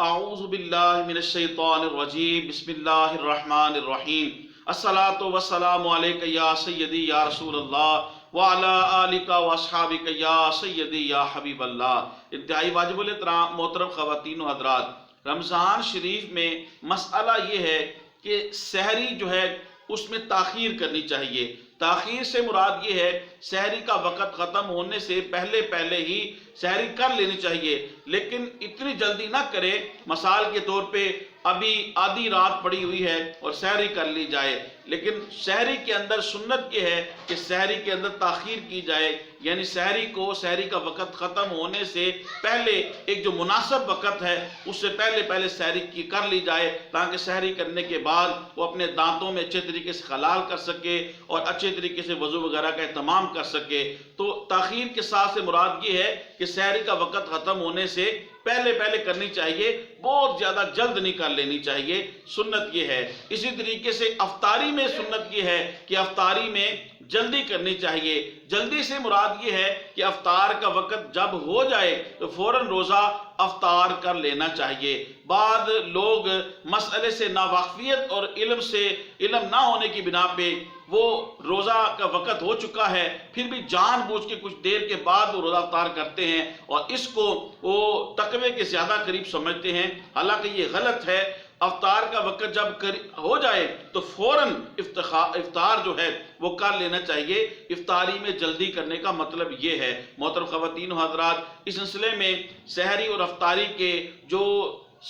اعوذ باللہ من الشیطان الرجیم بسم اللہ الرحمن الرحیم الصلاۃ والسلام علیک یا سیدی یا رسول اللہ وعلی آلک واصحابک یا سیدی یا حبیب اللہ۔ انتہائی واجب الاحترام محترم خواتین و حضرات، رمضان شریف میں مسئلہ یہ ہے کہ سحری جو ہے اس میں تاخیر کرنی چاہیے۔ تاخیر سے مراد یہ ہے سحری کا وقت ختم ہونے سے پہلے ہی سحری کر لینی چاہیے، لیکن اتنی جلدی نہ کرے مثال کے طور پہ ابھی آدھی رات پڑی ہوئی ہے اور سحری کر لی جائے، لیکن سحری کے اندر سنت یہ ہے کہ سحری کے اندر تاخیر کی جائے، یعنی سحری کا وقت ختم ہونے سے پہلے ایک جو مناسب وقت ہے اس سے پہلے سحری کر لی جائے، تاکہ سحری کرنے کے بعد وہ اپنے دانتوں میں اچھے طریقے سے خلال کر سکے اور اچھے طریقے سے وضو وغیرہ کا اہتمام کر سکے۔ تو تاخیر کے ساتھ سے مراد یہ ہے کہ سحری کا وقت ختم ہونے سے پہلے کرنی چاہیے، بہت زیادہ جلد نہیں کر لینی چاہیے، سنت یہ ہے۔ اسی طریقے سے افطاری میں سنت یہ ہے کہ افطاری میں جلدی کرنی چاہیے۔ جلدی سے مراد یہ ہے کہ افطار کا وقت جب ہو جائے تو فوراً روزہ افطار کر لینا چاہیے۔ بعض لوگ مسئلے سے ناواقفیت اور علم نہ ہونے کی بنا پہ وہ روزہ کا وقت ہو چکا ہے پھر بھی جان بوجھ کے کچھ دیر کے بعد وہ روزہ افطار کرتے ہیں اور اس کو وہ تقوی کے زیادہ قریب سمجھتے ہیں، حالانکہ یہ غلط ہے۔ افطار کا وقت جب ہو جائے تو فوراً افطار جو ہے وہ کر لینا چاہیے۔ افطاری میں جلدی کرنے کا مطلب یہ ہے۔ محترم خواتین و حضرات، اس سلسلے میں سحری اور افطاری کے جو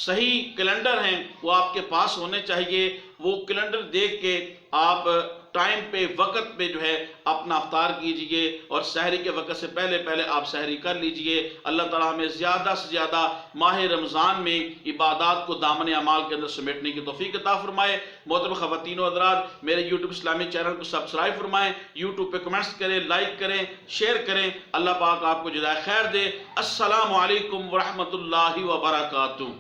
صحیح کیلنڈر ہیں وہ آپ کے پاس ہونے چاہیے۔ وہ کیلنڈر دیکھ کے آپ ٹائم پہ وقت پہ جو ہے اپنا افطار کیجئے اور سحری کے وقت سے پہلے آپ سحری کر لیجئے۔ اللہ تعالیٰ ہمیں زیادہ سے زیادہ ماہ رمضان میں عبادات کو دامن اعمال کے اندر سمیٹنے کی توفیق عطا فرمائے۔ محترم خواتین و حضرات، میرے یوٹیوب اسلامی چینل کو سبسکرائب فرمائیں، یوٹیوب پہ کمنٹس کریں، لائک کریں، شیئر کریں۔ اللہ پاک آپ کو جزائے خیر دے۔ السلام علیکم ورحمۃ اللہ وبرکاتہ۔